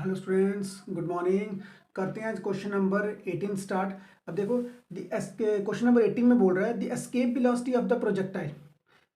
Hello students, good morning. करते हैं आज क्वेश्चन नंबर 18 स्टार्ट। अब देखो, क्वेश्चन नंबर 18 में बोल रहा है the escape velocity of the projectile,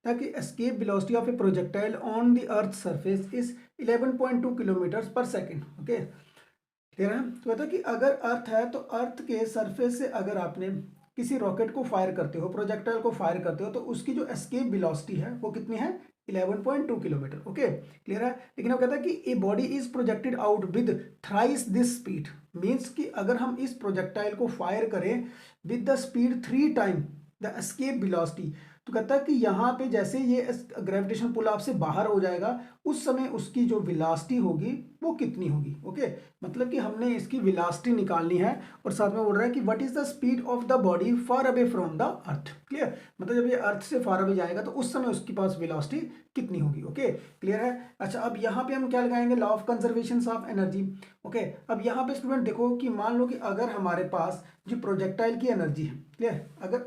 ताकि escape velocity of a projectile on the earth surface is 11.2 kilometre per second. Okay, clear है। तो बता कि अगर अर्थ है तो अर्थ के सरफेस से अगर आपने किसी रॉकेट को फायर करते हो, प्रोजेक्टाइल को फायर करते हो, तो उसकी जो एस्केप वेलोसिटी है वो कितनी है? 11.2 किलोमीटर। ओके, क्लियर है। लेकिन वो कहता है कि a body is projected out with thrice this speed, means कि अगर हम इस प्रोजेक्टाइल को फायर करें with the speed 3 time the escape velocity, तो कहता है कि यहाँ पे जैसे ये ग्रेविटेशन पुल आपसे बाहर हो जाएगा उस समय उसकी जो वेलोसिटी होगी वो कितनी होगी। ओके, मतलब कि हमने इसकी वेलोसिटी निकालनी है और साथ में बोल रहा है कि what is the speed of the body far away from the earth. Clear, मतलब जब ये अर्थ से फार अवे जाएगा तो उस समय उसके पास वेलोसिटी कितनी होगी। ओके, क्लियर है। अच्छा, अब यहाँ पे हम क्या लगाएंगे? Law of conservation of energy. Okay, अब यहाँ पे स्टूडेंट देखो कि मान लो कि अगर हमारे पास जो प्रोजेक्टाइल की एनर्जी है, क्लियर, अगर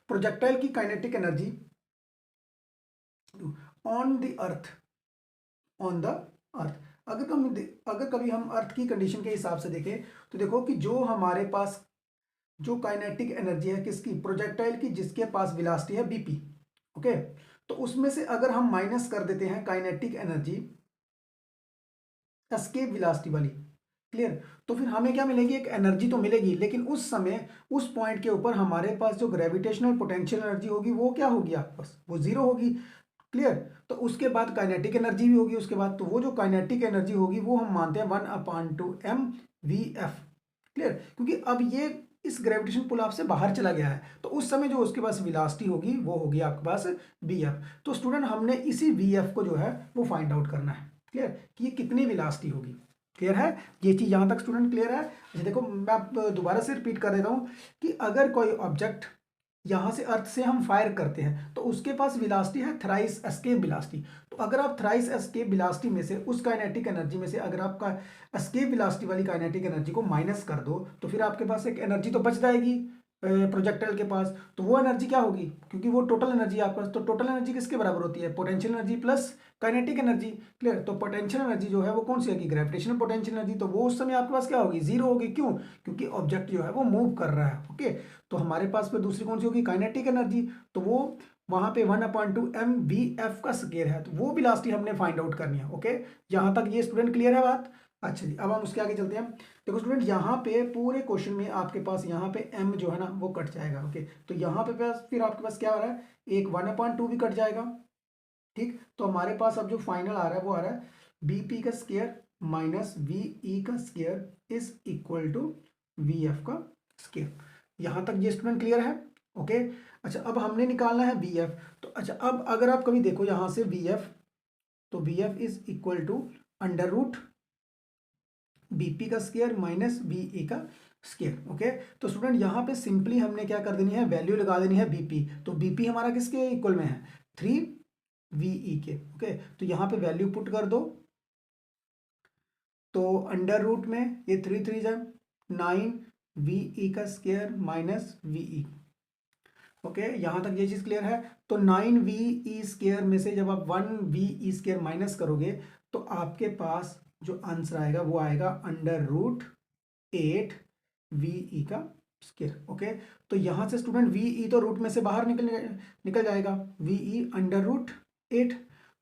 प्रोजेक्टाइल की kinetic energy on the earth, on the अर्थ, अगर कभी हम अर्थ की कंडीशन के हिसाब से देखें तो देखो कि जो हमारे पास जो काइनेटिक एनर्जी है किसकी? प्रोजेक्टाइल की, जिसके पास वेलोसिटी है बीपी। ओके, तो उसमें से अगर हम माइनस कर देते हैं काइनेटिक एनर्जी एस्केप वेलोसिटी वाली, क्लियर, तो फिर हमें क्या मिलेगी? एक एनर्जी तो मिलेगी, लेकिन उस समय उस पॉइंट के ऊपर हमारे पास जो ग्रेविटेशनल पोटेंशियल एनर्जी होगी वो क्या होगी? आपके पास वो जीरो होगी। क्लियर, तो उसके बाद काइनेटिक एनर्जी भी होगी उसके बाद, तो वो जो काइनेटिक एनर्जी होगी वो हम मानते हैं 1/2 mvf। क्लियर, क्योंकि अब ये इस ग्रेविटेशन पुल आपसे बाहर चला गया है तो उस समय जो उसके पास वेलोसिटी होगी वो होगी आपके पास vf। तो स्टूडेंट हमने इसी vf को जो है वो फाइंड आउट करना है। क्लियर, कि ये कितनी वेलोसिटी होगी। क्लियर है, ये चीज यहां तक स्टूडेंट क्लियर है? अच्छा देखो, मैं आप दोबारा से रिपीट कर देता हूँ कि अगर कोई ऑब्जेक्ट यहां से अर्थ से हम फायर करते हैं तो उसके पास वेलोसिटी है थ्राइस एस्केप वेलोसिटी। तो अगर आप थ्राइस एस्केप वेलोसिटी में से उस काइनेटिक एनर्जी में से अगर आपका एस्केप वेलोसिटी वाली काइनेटिक एनर्जी को माइनस कर दो तो फिर आपके पास एक एनर्जी तो बच जाएगी प्रोजेक्टाइल के पास। तो वो एनर्जी क्या होगी? क्योंकि वो टोटल एनर्जी है आपके पास, तो टोटल एनर्जी किसके बराबर होती है? Potential energy plus kinetic energy. Clear, तो पोटेंशियल एनर्जी जो है वो कौन सी है? ग्रेविटेशनल पोटेंशियल एनर्जी, तो वो उस समय आपके पास क्या होगी? जीरो होगी। क्यों? क्योंकि ऑब्जेक्ट जो है वो मूव कर रहा है। ओके, तो हमारे पास फिर दूसरी कौन सी होगी? काइनेटिक एनर्जी, तो वो वहां पे 1/2 mvf का स्केयर है, तो वो वेलोसिटी हमने फाइंड आउट करनी है। ओके, यहां तक ये स्टूडेंट क्लियर है बात? अच्छा जी, अब हम उसके आगे चलते हैं। देखो स्टूडेंट, यहाँ पे पूरे क्वेश्चन में आपके पास यहाँ पे m जो है ना वो कट जाएगा। ओके, तो यहाँ पे फिर आपके पास क्या आ रहा है? एक 1/2 भी कट जाएगा। ठीक, तो हमारे पास अब जो फाइनल आ रहा है वो आ रहा है bp का स्केयर माइनस ve का square is equal to vf का स्केयर। यहां तक ये स्टूडेंट क्लियर है? ओके, अच्छा अब हमने निकालना है vf। तो अच्छा, अब अगर आप कभी देखो यहां से vf, तो vf is equal to under root bp का स्केयर माइनस ve का स्केयर। ओके, तो स्टूडेंट यहाँ पे सिंपली हमने क्या कर देनी है? वैल्यू लगा देनी है bp। तो bp हमारा किसके इक्वल में है? 3ve के। ओके, तो यहाँ पे वैल्यू पुट कर दो, तो अंडर रूट में ये 3 3 जा 9ve का स्केयर माइनस ve। ओके, यहां तक ये चीज क्लियर है? तो 9ve स्केयर में से जब आप 1ve स्केयर माइनस करोगे तो आपके पास जो आंसर आएगा वो आएगा √8ve का स्केयर। ओके, तो यहां से स्टूडेंट ve तो रूट में से बाहर निकल जाएगा, ve √8।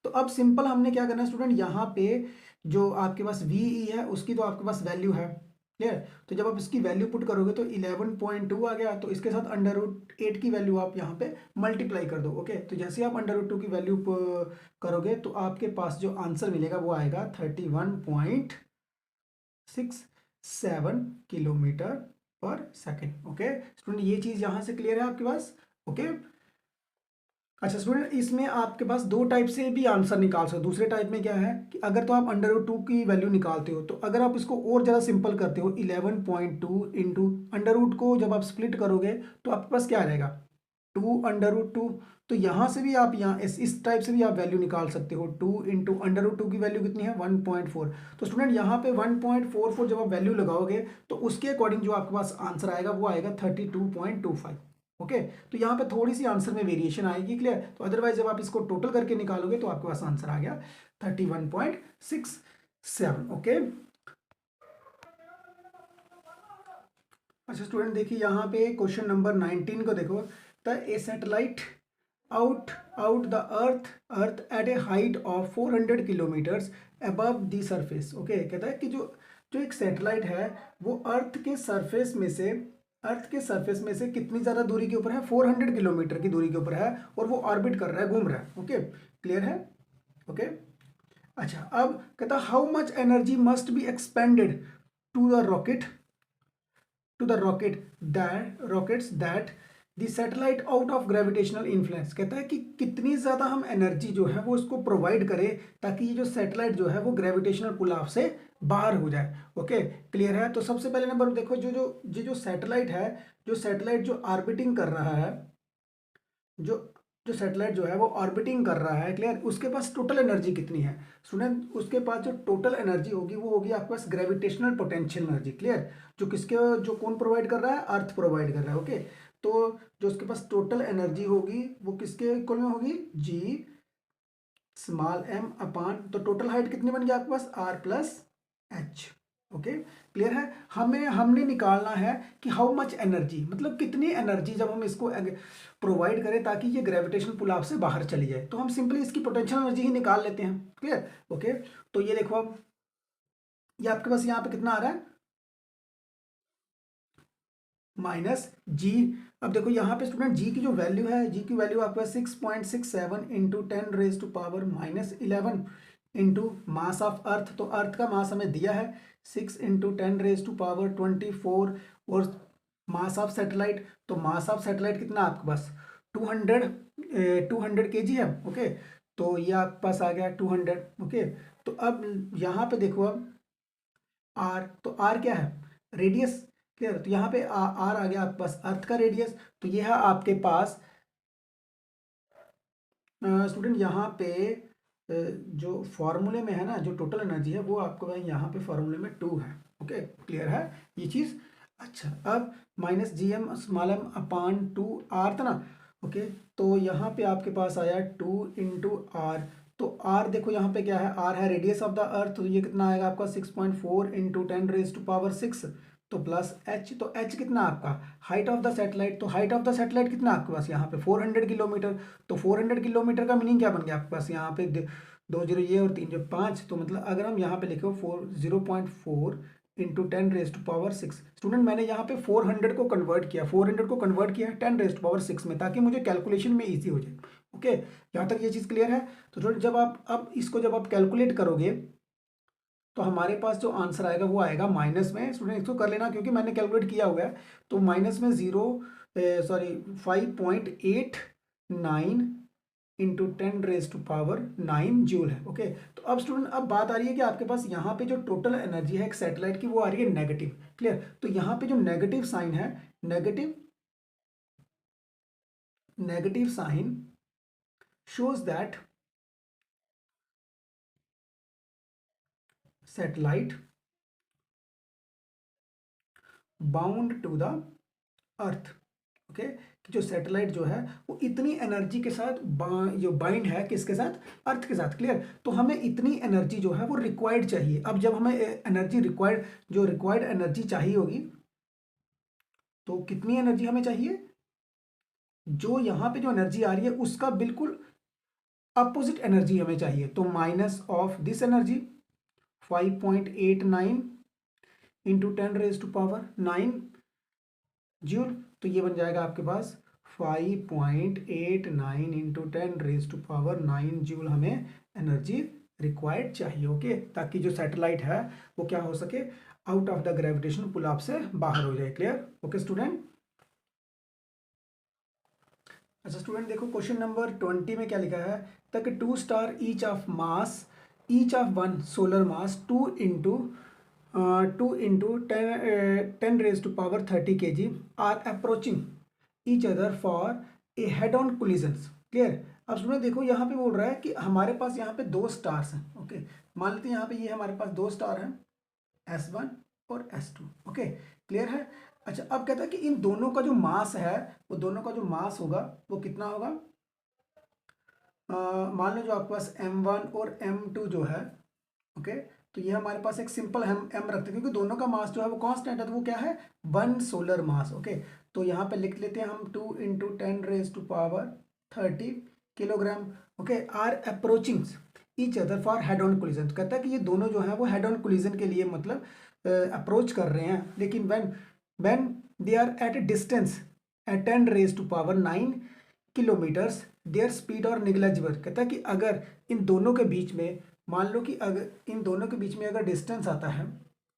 तो अब सिंपल हमने क्या करना है स्टूडेंट, यहाँ पे जो आपके पास ve है उसकी तो आपके पास वैल्यू है। क्लियर, तो जब आप इसकी वैल्यू पुट करोगे तो 11.2 आ गया, तो इसके साथ √8 की वैल्यू आप यहाँ पे मल्टीप्लाई कर दो। ओके, तो जैसे आप √2 की वैल्यू करोगे तो आपके पास जो आंसर मिलेगा वो आएगा 31.67 kilometre per second. Okay student, ये चीज यहाँ से क्लियर है आपके पास? ओके, अच्छा स्टूडेंट, इसमें आपके पास दो टाइप से भी आंसर निकाल सकते हो। दूसरे टाइप में क्या है कि अगर तो आप √2 की वैल्यू निकालते हो, तो अगर आप इसको और ज़्यादा सिंपल करते हो 11.2 इंटू √, को जब आप स्प्लिट करोगे तो आपके पास क्या आ जाएगा? 2 √2। तो यहाँ से भी आप यहाँ इस टाइप से भी आप वैल्यू निकाल सकते हो। 2 इंटू √2 की वैल्यू कितनी है? 1.4। तो स्टूडेंट यहाँ पे 1.44 जब आप वैल्यू लगाओगे तो उसके अकॉर्डिंग जो आपके पास आंसर आएगा वो आएगा 32.25। ओके, तो यहाँ पे थोड़ी सी आंसर में वेरिएशन आएगी। क्लियर, तो अदरवाइज जब आप इसको टोटल करके निकालोगे तो आपके पास आंसर आ गया 31.67। ओके, अच्छा स्टूडेंट देखिए यहाँ पे क्वेश्चन नंबर 19 को देखो। The A satellite out out the earth at A height of 400 kilometres above the surface. Okay, कहता है कि जो जो एक सैटेलाइट है वो अर्थ के सरफेस में से कितनी ज़्यादा दूरी के ऊपर है, 400 किलोमीटर की दूरी के ऊपर है, और वो ऑर्बिट कर रहा है, घूम रहा है। ओके, क्लियर है। ओके, अच्छा अब कहता है how much energy must be expended to the rocket to the rockets that the satellite out of gravitational influence। कहता है कि कितनी ज़्यादा हम एनर्जी जो है वो उसको प्रोवाइड करें ताकि ये जो सैटेलाइट जो है वो ग्रेविटेशनल पुल ऑफ से बाहर हो जाए। ओके, क्लियर है। तो सबसे पहले नंबर देखो, जो सैटेलाइट है, जो ऑर्बिटिंग कर रहा है, जो जो सैटेलाइट जो है वो ऑर्बिटिंग कर रहा है, क्लियर, उसके पास टोटल एनर्जी कितनी है स्टूडेंट? उसके पास जो टोटल एनर्जी होगी वो होगी आपके पास ग्रेविटेशनल पोटेंशियल एनर्जी। क्लियर, जो कौन प्रोवाइड कर रहा है? अर्थ प्रोवाइड कर रहा है। ओके, तो जो उसके पास टोटल एनर्जी होगी वो किसके इक्वल में होगी? जी स्मॉल एम अपान, तो टोटल हाइट कितनी बन गई आपके पास? R plus H. Okay, clear है। हमने निकालना है कि हाउ मच एनर्जी, मतलब कितनी एनर्जी जब हम इसको प्रोवाइड करें ताकि ये ग्रेविटेशनल पुल ऑफ से बाहर चली जाए, तो हम सिंपली इसकी पोटेंशियल एनर्जी ही निकाल लेते हैं। क्लियर। ओके, तो ये देखो अब ये आपके पास यहाँ पे कितना आ रहा है? माइनस जी। अब देखो यहाँ पे स्टूडेंट जी की जो वैल्यू है, जी की वैल्यू आपके पास 6.67 into 10⁻⁻11 into mass of earth. तो अर्थ का मास हमें दिया है 6 इंटू 10⁻24, और मास ऑफ सैटेलाइट, तो मास ऑफ सैटेलाइट कितना आपके पास? 200 kg है। ओके, तो ये आपके पास आ गया 200। ओके, तो अब यहाँ पे देखो, अब आर, तो आर क्या है? रेडियस। क्लियर, तो यहाँ पे आर आ गया आपके पास अर्थ का रेडियस। तो ये है आपके पास स्टूडेंट यहाँ पे जो फॉर्मूले में है ना, जो टोटल एनर्जी है वो आपको भाई यहाँ पे फॉर्मूले में 2 है। ओके, क्लियर है ये चीज़। अच्छा, अब minus G M small M upon 2 R था ना। ओके, तो यहाँ पे आपके पास आया 2 इंटू आर। तो आर देखो यहाँ पे क्या है? आर है रेडियस ऑफ द अर्थ, तो ये कितना आएगा आपका? 6.4 इंटू 10⁻6, तो प्लस एच, तो एच कितना आपका? हाइट ऑफ द सैटेलाइट, तो हाइट ऑफ द सैटेलाइट कितना आपके पास यहाँ पे? 400 किलोमीटर। तो 400 किलोमीटर का मीनिंग क्या बन गया आपके पास यहाँ पे? 2 0 ये और 3 जो 5, तो मतलब अगर हम यहाँ पे लिखे 0.4 इंटू 10⁻6। स्टूडेंट मैंने यहाँ पे 400 को कन्वर्ट किया, 400 को कन्वर्ट किया है 10⁻6 में, ताकि मुझे कैलकुलेशन में ईजी हो जाए। ओके, यहाँ तक ये चीज़ क्लियर है। तो स्टूडेंट जब आप अब इसको जब आप कैलकुलेट करोगे तो हमारे पास जो आंसर आएगा वो आएगा माइनस में। स्टूडेंट इसको कर लेना क्योंकि मैंने कैलकुलेट किया हुआ है। तो माइनस में 5.89 इंटू 10⁻9 जूल है। ओके, तो अब स्टूडेंट अब बात आ रही है कि आपके पास यहाँ पे जो टोटल एनर्जी है एक सैटेलाइट की वो आ रही है नेगेटिव। क्लियर, तो यहाँ पे जो नेगेटिव साइन है, negative sign shows that satellite bound to the earth। Okay, कि जो सैटेलाइट जो है वो इतनी एनर्जी के साथ जो बाइंड है किसके साथ? अर्थ के साथ। क्लियर, तो हमें इतनी एनर्जी जो है वो रिक्वायर्ड चाहिए। अब जब हमें एनर्जी रिक्वायर्ड, जो रिक्वायर्ड एनर्जी चाहिए होगी, तो कितनी एनर्जी हमें चाहिए? जो यहाँ पे जो एनर्जी आ रही है उसका बिल्कुल अपोजिट एनर्जी हमें चाहिए। तो minus of this energy 5.89 into 10⁻9 joule, तो ये बन जाएगा आपके पास 5.89 इंटू 10⁻9 जूल हमें एनर्जी रिक्वायर्ड चाहिए। ओके, ताकि जो सैटेलाइट है वो क्या हो सके? Out of the gravitation pull of से बाहर हो जाए। क्लियर। Okay student. अच्छा स्टूडेंट देखो क्वेश्चन नंबर 20 में क्या लिखा है? तक 2 star each of 1 solar mass 2 into 10⁻30 kg are approaching each other for a head on collisions. Clear. अब स्टूडेंट देखो यहाँ पे बोल रहा है कि हमारे पास यहाँ पे 2 स्टार्स हैं। ओके, मान लेते हैं यहाँ पे ये हमारे पास 2 स्टार हैं, S1 और S2। ओके, क्लियर है। अच्छा, अब कहता है कि इन दोनों का जो मास है, वो दोनों का जो मास होगा वो कितना होगा? मान लो जो आपके पास M1 और M2 जो है ओके। तो ये हमारे पास एक सिंपल हम एम रखते हैं क्योंकि दोनों का मास जो है वो कांस्टेंट है, तो वो क्या है 1 सोलर मास। ओके, तो यहाँ पे लिख लेते हैं हम 2 into 10⁻30 kilogram. Okay, are approaching each other for head on collision. तो कहता है कि ये दोनों जो है वो हेड ऑन कोलिजन के लिए मतलब अप्रोच कर रहे हैं, लेकिन when they are at distance at 10⁻9 kilometres their speed और निगलेजिबल। कहता है कि अगर इन दोनों के बीच में, मान लो कि अगर इन दोनों के बीच में अगर डिस्टेंस आता है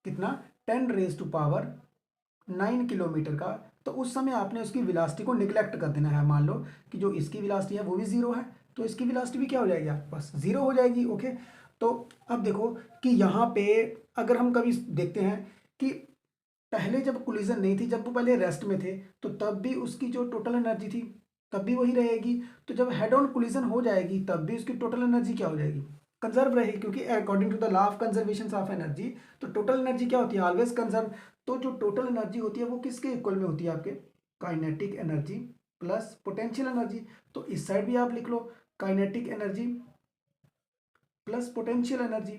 कितना 10⁻9 किलोमीटर का, तो उस समय आपने उसकी वेलोसिटी को निगलेक्ट कर देना है। मान लो कि जो इसकी वेलोसिटी है वो भी जीरो है, तो इसकी वेलोसिटी भी क्या हो जाएगी आपके पास, जीरो हो जाएगी। ओके, तो अब देखो कि यहाँ पे अगर हम कभी देखते हैं कि पहले जब कोलिजन नहीं थी, जब वो पहले रेस्ट में थे, तो तब भी उसकी जो टोटल एनर्जी थी तब भी वही रहेगी। तो जब हेड ऑन कोलिजन हो जाएगी तब भी उसकी टोटल एनर्जी क्या हो जाएगी, कंजर्व रहेगी, क्योंकि according to the law of conservation of energy तो टोटल एनर्जी क्या होती है, ऑलवेज कंजर्व। तो जो टोटल एनर्जी होती है वो किसके इक्वल में होती है, आपके kinetic energy plus potential energy. तो इस साइड भी आप लिख लो kinetic energy plus potential energy.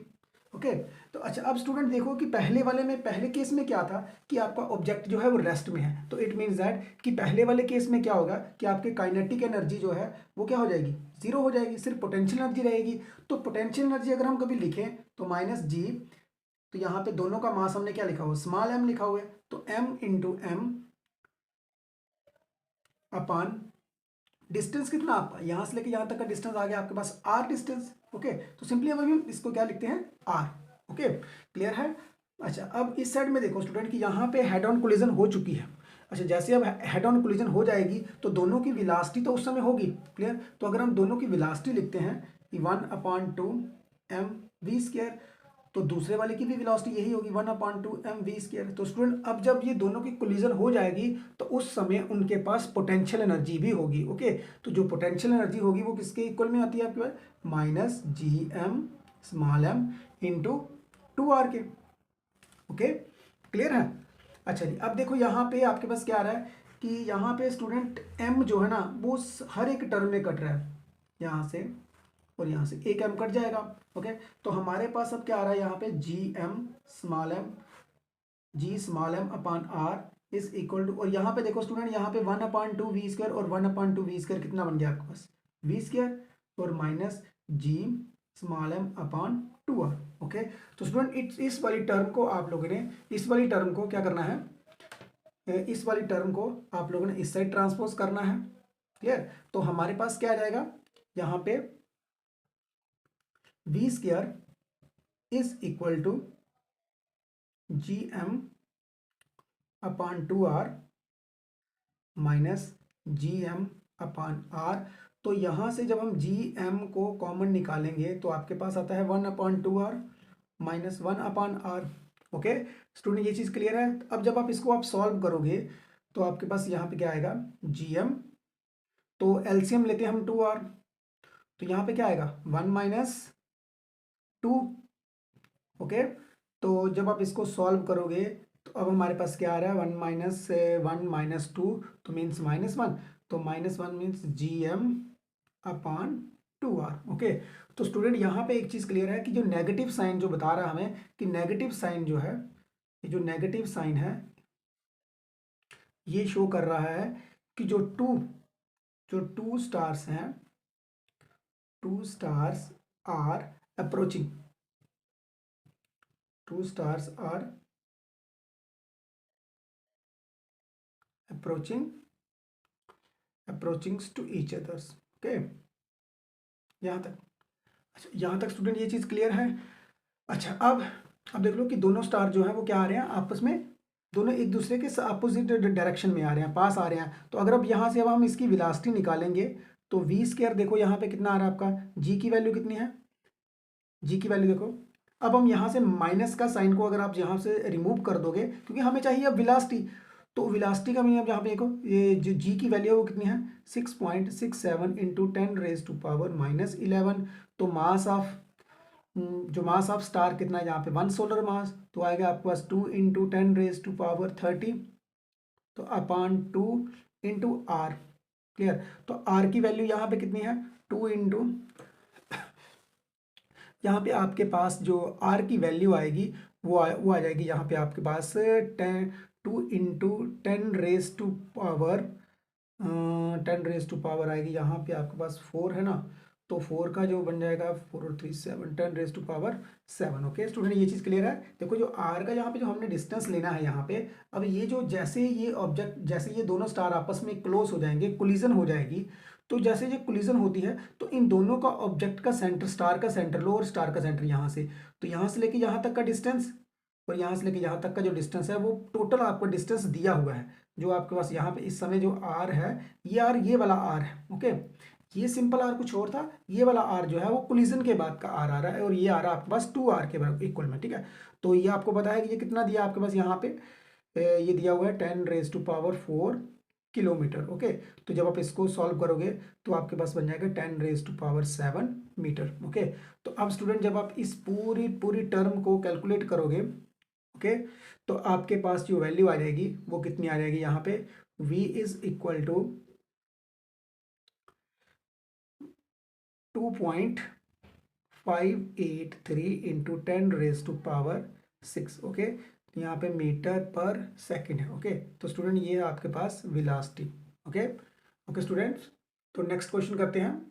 Okay, तो अच्छा अब स्टूडेंट देखो कि पहले वाले में, पहले केस में क्या था कि आपका ऑब्जेक्ट जो है वो रेस्ट में है, तो इट मीन्स दैट कि पहले वाले केस में क्या होगा कि आपके काइनेटिक एनर्जी जो है वो क्या हो जाएगी, जीरो हो जाएगी, सिर्फ पोटेंशियल एनर्जी रहेगी। तो पोटेंशियल एनर्जी अगर हम कभी लिखें तो माइनस जी, तो यहाँ पे दोनों का मास हमने क्या लिखा हुआ, स्मॉल एम लिखा हुआ है, तो एम इंटू एम अपान डिस्टेंस कितना आपका यहाँ से लेके यहाँ तक का डिस्टेंस आ गया आपके पास आर डिस्टेंस। ओके, तो सिंपली अब हम इसको क्या लिखते हैं आर। ओके, क्लियर है। अच्छा अब इस साइड में देखो स्टूडेंट कि यहाँ पे हेड ऑन कोलिजन हो चुकी है। अच्छा जैसे अब हेड ऑन कोलिजन हो जाएगी तो दोनों की वेलोसिटी तो उस समय होगी, क्लियर। तो अगर हम दोनों की वेलोसिटी लिखते हैं कि 1/2 mv², तो दूसरे वाले की भी वेलोसिटी यही होगी 1/2 mv²। तो स्टूडेंट अब जब ये दोनों की कोलिजन हो जाएगी तो उस समय उनके पास पोटेंशियल एनर्जी भी होगी। ओके, तो जो पोटेंशियल एनर्जी होगी वो किसके इक्वल में आती है आपके पास, minus G M small M into 2r के। ओके, क्लियर है। अच्छा जी अब देखो यहाँ पे आपके पास क्या आ रहा है कि यहाँ पे स्टूडेंट m जो है ना वो हर एक टर्म में कट रहा है, यहाँ से और यहाँ से एक m कट जाएगा। ओके, तो हमारे पास अब क्या आ रहा है यहाँ पे G small M upon R is equal to, और यहाँ पे देखो स्टूडेंट यहाँ पे 1/2 v² और 1/2 v² कितना बन गया आपके पास v² और माइनस जी small M upon 2r। Okay, तो स्टूडेंट इस वाली टर्म को आप लोगों ने, इस वाली टर्म को क्या करना है, इस वाली टर्म को आप लोगों ने इस साइड ट्रांसपोज करना है, क्लियर। तो हमारे पास क्या आ जाएगा यहाँ पे v² is equal to G M upon 2r minus G M upon R. तो यहाँ से जब हम जी एम को कॉमन निकालेंगे तो आपके पास आता है 1/2r minus 1/r। Okay student, ये चीज़ क्लियर है। अब जब आप इसको सॉल्व करोगे तो आपके पास यहाँ पे क्या आएगा जी एम, तो एलसीएम लेते हैं हम 2r, तो यहाँ पे क्या आएगा 1 - 2। ओके, तो जब आप इसको सॉल्व करोगे तो अब हमारे पास क्या आ रहा है 1 - 2 तो मीन्स -1, तो -1 मीन्स जी एम अपान 2r। ओके, तो स्टूडेंट यहाँ पे एक चीज़ क्लियर है कि जो नेगेटिव साइन जो बता रहा है हमें कि नेगेटिव साइन जो है, ये जो नेगेटिव साइन है ये शो कर रहा है कि जो टू स्टार्स हैं, two stars are approaching, two stars are approaching to each others. Okay, यहाँ तक, अच्छा यहाँ तक स्टूडेंट ये चीज़ क्लियर है। अच्छा अब देख लो कि दोनों स्टार जो है वो क्या आ रहे हैं आपस में, दोनों एक दूसरे के अपोजिट डायरेक्शन में आ रहे हैं, पास आ रहे हैं। तो अगर अब यहाँ से अब हम इसकी वेलोसिटी निकालेंगे तो v² देखो यहाँ पे कितना आ रहा है आपका, g की वैल्यू कितनी है, g की वैल्यू देखो। अब हम यहाँ से माइनस का साइन को अगर आप यहाँ से रिमूव कर दोगे क्योंकि हमें चाहिए अब वेलोसिटी, तो वेलोसिटी का मीनिंग अब यहाँ पे देखो ये जो g की वैल्यू है वो कितनी है 6.67 इंटू 10⁻⁻11। तो मास ऑफ जो मास ऑफ स्टार कितना है यहाँ पे 1 सोलर मास, तो आएगा आपके पास 2 इंटू 10⁻30, तो अपान 2 इंटू आर, क्लियर। तो आर की वैल्यू यहाँ पे कितनी है 2 इंटू यहाँ पे आपके पास जो आर की वैल्यू आएगी वो आ जाएगी यहाँ पे आपके पास 2 × 10⁻⁻⁴ 10⁻⁻⁴ आएगी, यहाँ पे आपके पास 4 है ना, तो 4 का जो बन जाएगा 4 और 3 7, 10⁻⁷ ओके स्टूडेंट, ये चीज़ क्लियर है। देखो जो आर का यहाँ पे जो हमने डिस्टेंस लेना है यहाँ पे, अब ये जो जैसे ये ऑब्जेक्ट, जैसे ये दोनों स्टार आपस में क्लोज हो जाएंगे, कोलिजन हो जाएगी, तो जैसे ये कोलिजन होती है तो इन दोनों का ऑब्जेक्ट का सेंटर, स्टार का सेंटर लो और स्टार का सेंटर यहाँ से, तो यहाँ से लेके यहाँ तक का डिस्टेंस और यहाँ से लेके यहाँ तक का जो डिस्टेंस है वो टोटल आपको डिस्टेंस दिया हुआ है, जो आपके पास यहाँ पे इस समय जो आर है, ये आर ये वाला आर है, ओके। ये सिंपल आर कुछ और था, ये वाला आर जो है वो कोलिजन के बाद का आर आ रहा है, और ये आ रहा है आपके पास 2 आर के बराबर इक्वल में, ठीक है। तो ये आपको पता है कि ये कितना दिया आपके पास यहाँ पे, ये दिया हुआ है 10⁻⁴ किलोमीटर, ओके। तो जब आप इसको सॉल्व करोगे तो आपके पास बन जाएगा 10⁻⁷ मीटर, ओके। तो अब स्टूडेंट जब आप इस पूरी पूरी टर्म को कैलकुलेट करोगे, ओके, तो आपके पास जो वैल्यू आ जाएगी वो कितनी आ जाएगी यहाँ पे, v is equal to 2.583 into 10⁻⁶, okay. यहाँ पे मीटर पर सेकंड है, ओके। तो स्टूडेंट ये है आपके पास वेलोसिटी, ओके। ओके स्टूडेंट्स, तो नेक्स्ट क्वेश्चन करते हैं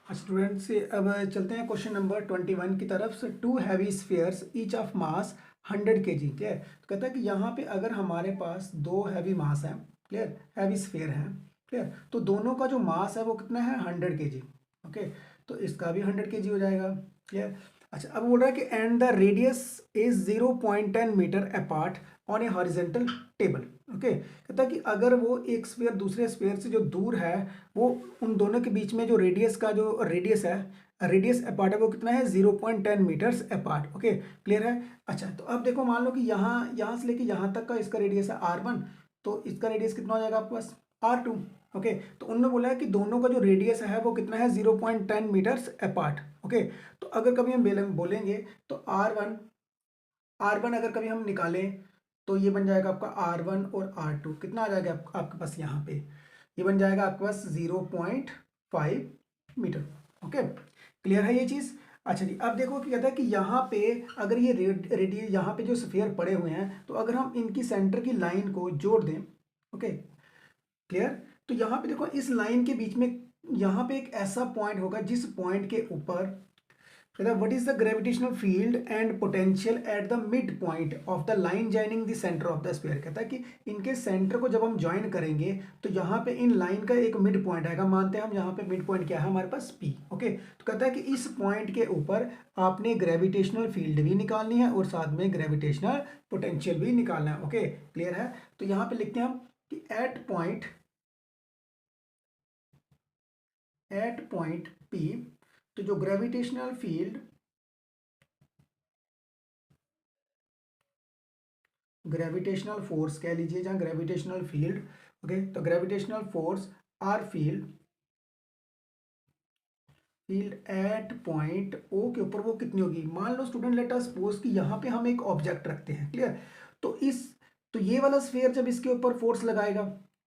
स्टूडेंट से। अब चलते हैं क्वेश्चन नंबर 21 की तरफ से। 2 heavy spheres each of mass 100 kg, clear. तो कहता है कि यहाँ पे अगर हमारे पास 2 हैवी मास हैं, क्लियर, हैवी स्फीयर हैं, क्लियर, तो दोनों का जो मास है वो कितना है 100 kg, ओके। तो इसका भी 100 kg हो जाएगा, क्लियर। अच्छा, अब बोल रहा है कि and the radius is 0.10 metre apart on a horizontal table, okay. कहता है कि अगर वो एक स्फीयर दूसरे स्फीयर से जो दूर है, वो उन दोनों के बीच में जो रेडियस का जो रेडियस है, रेडियस अपार्ट है, वो कितना है 0.10 मीटर्स अपार्ट, ओके, क्लियर है। अच्छा, तो अब देखो मान लो कि यहाँ से लेके यहाँ तक का इसका रेडियस है r1, तो इसका रेडियस कितना हो जाएगा आपके पास r2, ओके। तो उन्होंने बोला है कि दोनों का जो रेडियस है वो कितना है 0.10 मीटर्स अपार्ट, ओके। तो अगर कभी हम बोलेंगे तो R1 अगर कभी हम निकालें तो ये बन जाएगा आपका R1 और R2 कितना आ जाएगा आपके पास यहाँ पे, ये बन जाएगा आपके पास 0.5 मीटर, ओके, क्लियर है ये चीज़। अच्छा जी, अब देखो क्या कहता है कि यहाँ पे अगर ये रेडियस यहाँ पे जो स्फीयर पड़े हुए हैं, तो अगर हम इनकी सेंटर की लाइन को जोड़ दें, ओके, क्लियर। तो यहाँ पे देखो इस लाइन के बीच में यहाँ पे एक ऐसा पॉइंट होगा जिस पॉइंट के ऊपर कहता है what is the gravitational field and potential at the mid point of the line joining the centre of the sphere. कहता है कि इनके सेंटर को जब हम ज्वाइन करेंगे तो यहाँ पे इन लाइन का एक मिड पॉइंट आएगा, मानते हैं हम यहाँ पे मिड पॉइंट क्या है हमारे पास P, ओके। तो कहता है कि इस पॉइंट के ऊपर आपने ग्रेविटेशनल फील्ड भी निकालनी है और साथ में ग्रेविटेशनल पोटेंशियल भी निकालना है, ओके, क्लियर है। तो यहाँ पे लिखते हैं हम कि एट पॉइंट P, तो जो ग्रेविटेशनल फील्ड, ग्रेविटेशनल फोर्स कह लीजिए जहाँ ग्रेविटेशनल फील्ड, ओके, तो gravitational force or field at point O के ऊपर वो कितनी होगी। मान लो स्टूडेंट लेट अस सपोज कि यहाँ पे हम एक ऑब्जेक्ट रखते हैं, क्लियर। तो तो ये वाला स्फीयर जब इसके ऊपर फोर्स लगाएगा,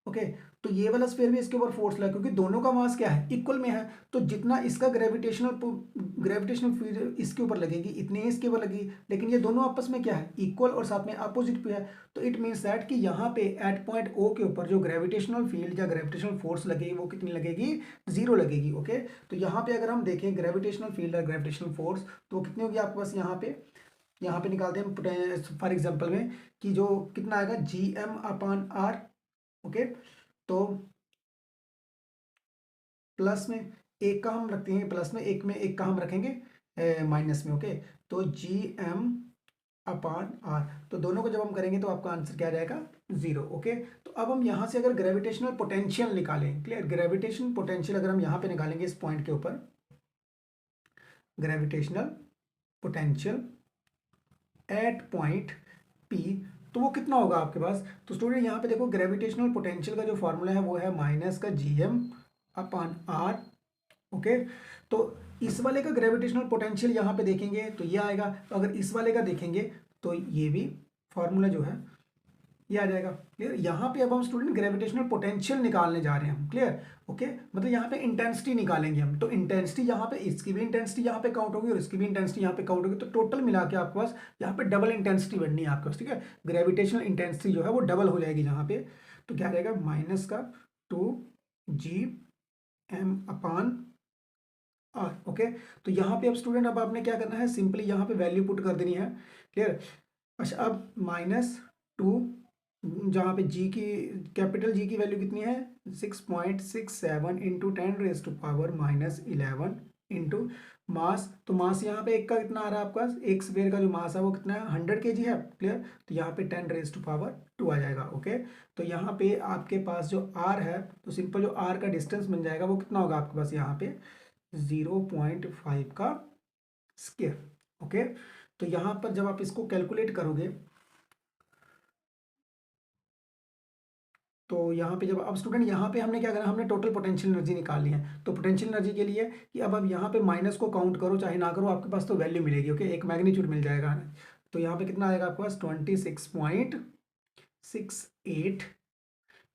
ओके, तो ये वाला स्फीयर भी इसके ऊपर फोर्स लगाएगा क्योंकि दोनों का मास क्या है इक्वल में है, तो जितना इसका ग्रेविटेशनल फील्ड इसके ऊपर लगेगी इतनी ही इसके ऊपर लगेगी, लेकिन ये दोनों आपस में क्या है इक्वल और साथ में अपोजिट पे है। तो इट मीन्स दैट कि यहाँ पे एट पॉइंट ओ के ऊपर जो ग्रेविटेशनल फील्ड या ग्रेविटेशनल फोर्स लगेगी वो कितनी लगेगी, 0 लगेगी, ओके। तो यहाँ पे अगर हम देखें ग्रेविटेशनल फील्ड और ग्रेविटेशनल फोर्स तो कितनी होगी आपके पास, यहाँ पे निकालते हैं फॉर एग्जांपल में कि जो कितना आएगा Gm/r, ओके। तो प्लस में एक का हम रखते हैं प्लस में, एक में एक का हम रखेंगे माइनस में, ओके। तो Gm/r, तो दोनों को जब हम करेंगे तो आपका आंसर क्या आ जाएगा 0, ओके। तो अब हम यहाँ से अगर ग्रेविटेशनल पोटेंशियल निकालें, क्लियर, ग्रेविटेशन पोटेंशियल अगर हम यहाँ पे निकालेंगे इस पॉइंट के ऊपर, gravitational potential at point P, तो वो कितना होगा आपके पास। तो स्टूडेंट यहाँ पे देखो ग्रेविटेशनल पोटेंशियल का जो फॉर्मूला है वो है माइनस का Gm/r, ओके। तो इस वाले का ग्रेविटेशनल पोटेंशियल यहाँ पे देखेंगे तो ये आएगा, तो अगर इस वाले का देखेंगे तो ये भी फॉर्मूला जो है ये आ जाएगा। क्लियर। यहाँ पे अब हम स्टूडेंट ग्रेविटेशनल पोटेंशियल निकालने जा रहे हैं हम। क्लियर। ओके, मतलब यहाँ पे इंटेंसिटी निकालेंगे हम। तो इंटेंसिटी यहाँ पे, इसकी भी इंटेंसिटी यहाँ पे काउंट होगी और इसकी भी इंटेंसिटी यहाँ पे काउंट होगी, तो टोटल मिला के आपके पास यहाँ पे डबल इंटेंसिटी बननी है आपके पास। ठीक है, ग्रेविटेशनल इंटेंसिटी जो है वो डबल हो जाएगी यहाँ पे। तो क्या रहेगा, माइनस का 2Gm/r। ओके, तो यहाँ पे अब स्टूडेंट, अब आपने क्या करना है, सिंपली यहाँ पे वैल्यू पुट कर देनी है। क्लियर। अच्छा, अब -2, जहाँ पे जी की, कैपिटल जी की वैल्यू कितनी है, 6.67 इंटू 10⁻⁻11 इंटू मास। तो मास यहाँ पे एक का कितना आ रहा है आपके पास, एक स्फीयर का जो मास है वो कितना है, 100 kg है। क्लियर। तो यहाँ पे 10⁻² आ जाएगा। ओके, तो यहाँ पे आपके पास जो आर है, तो सिंपल जो आर का डिस्टेंस बन जाएगा वो कितना होगा आपके पास, यहाँ पे 0.5 का स्क्वायर। ओके, तो यहाँ पर जब आप इसको कैलकुलेट करोगे, तो यहाँ पे जब, अब स्टूडेंट यहाँ पे हमने क्या करना, हमने टोटल पोटेंशियल एनर्जी निकाल ली है। तो पोटेंशियल एनर्जी के लिए कि अब यहाँ पे माइनस को काउंट करो चाहे ना करो, आपके पास तो वैल्यू मिलेगी। ओके, एक मैग्नीट्यूड मिल जाएगा। तो यहाँ पे कितना आएगा आपके पास, 26.68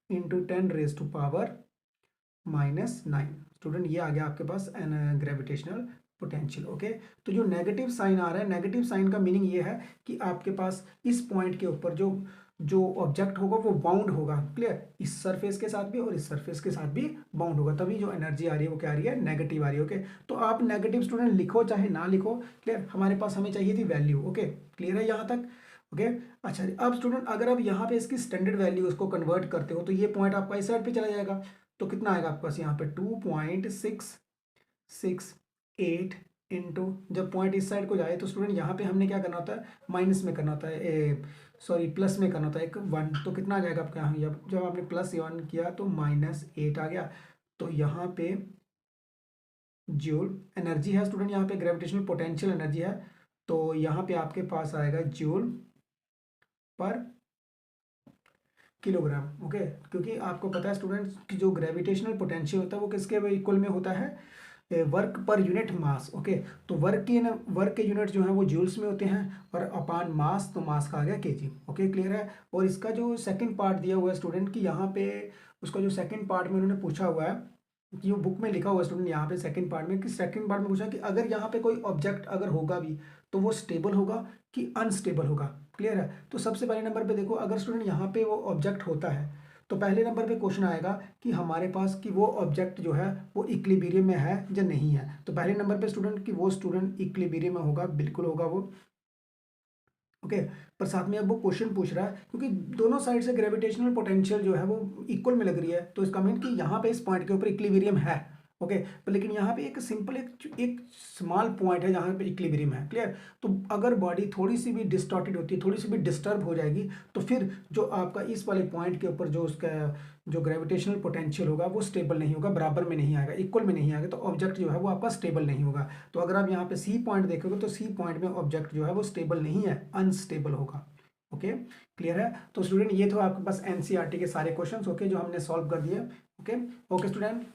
इंटू 10⁻⁻9। स्टूडेंट ये आ गया आपके पास ग्रेविटेशनल पोटेंशियल। ओके, तो जो नेगेटिव साइन आ रहा है, नेगेटिव साइन का मीनिंग ये है कि आपके पास इस पॉइंट के ऊपर जो जो ऑब्जेक्ट होगा वो बाउंड होगा। क्लियर, इस सरफेस के साथ भी और इस सरफेस के साथ भी बाउंड होगा, तभी जो एनर्जी आ रही है वो क्या आ रही है, नेगेटिव आ रही है। ओके, तो आप नेगेटिव स्टूडेंट लिखो चाहे ना लिखो। क्लियर, हमारे पास हमें चाहिए थी वैल्यू। ओके, क्लियर है यहाँ तक। ओके, अच्छा अब स्टूडेंट, अगर आप यहाँ पे इसकी स्टैंडर्ड वैल्यू उसको कन्वर्ट करते हो, तो ये पॉइंट आपका इस साइड पे चला जाएगा। तो कितना आएगा आपके पास यहाँ पे, 2.668 इंटू, जब पॉइंट इस साइड को जाए तो स्टूडेंट यहाँ पे हमने क्या करना होता है, माइनस में करना होता है, सॉरी प्लस में करना होता है, एक 1। तो कितना आ जाएगा आपका यहाँ, जब आपने +1 किया तो -8 आ गया। तो यहाँ पे जूल एनर्जी है स्टूडेंट, यहाँ पे ग्रेविटेशनल पोटेंशियल एनर्जी है, तो यहाँ पे आपके पास आएगा जूल पर किलोग्राम। ओके, क्योंकि आपको पता है स्टूडेंट्स कि जो ग्रेविटेशनल पोटेंशियल होता है वो किसके इक्वल में होता है, work per unit mass. Okay, तो वर्क के यूनिट जो है वो जूल्स में होते हैं, और अपान मास, तो मास का आ गया केजी। ओके, क्लियर है। और इसका जो सेकंड पार्ट दिया हुआ है स्टूडेंट, कि यहाँ पे उसका जो सेकंड पार्ट में उन्होंने पूछा हुआ है, कि वो बुक में लिखा हुआ है स्टूडेंट यहाँ पे सेकंड पार्ट में, कि सेकंड पार्ट में पूछा कि अगर यहाँ पे कोई ऑब्जेक्ट अगर होगा भी तो वो स्टेबल होगा कि अनस्टेबल होगा। क्लियर है। तो सबसे पहले नंबर पे देखो, अगर स्टूडेंट यहाँ पे वो ऑब्जेक्ट होता है, तो पहले नंबर पे क्वेश्चन आएगा कि हमारे पास कि वो ऑब्जेक्ट जो है वो इक्विलिब्रियम में है या नहीं है। तो पहले नंबर पे स्टूडेंट कि वो स्टूडेंट इक्विलिब्रियम में होगा, बिल्कुल होगा वो। ओके, पर साथ में अब वो क्वेश्चन पूछ रहा है, क्योंकि दोनों साइड से ग्रेविटेशनल पोटेंशियल जो है वो इक्वल में लग रही है, तो इसका मीन कि यहाँ पे इस पॉइंट के ऊपर इक्विलिब्रियम है। ओके, पर लेकिन यहाँ पे एक सिंपल एक स्मॉल पॉइंट है जहाँ पे इक्विलिब्रियम है। क्लियर। तो अगर बॉडी थोड़ी सी भी डिस्टॉर्टेड होती है, थोड़ी सी भी डिस्टर्ब हो जाएगी, तो फिर जो आपका इस वाले पॉइंट के ऊपर जो उसका जो ग्रेविटेशनल पोटेंशियल होगा वो स्टेबल नहीं होगा, बराबर में नहीं आएगा, इक्वल में नहीं आएगा, तो ऑब्जेक्ट जो है वो आपका स्टेबल नहीं होगा। तो अगर आप यहाँ पे सी पॉइंट देखोगे तो सी पॉइंट में ऑब्जेक्ट जो है वो स्टेबल नहीं है, अनस्टेबल होगा। ओके, क्लियर है। तो स्टूडेंट ये तो आपके पास एनसीईआरटी के सारे क्वेश्चंस, ओके, जो हमने सॉल्व कर दिए। Okay, okay student.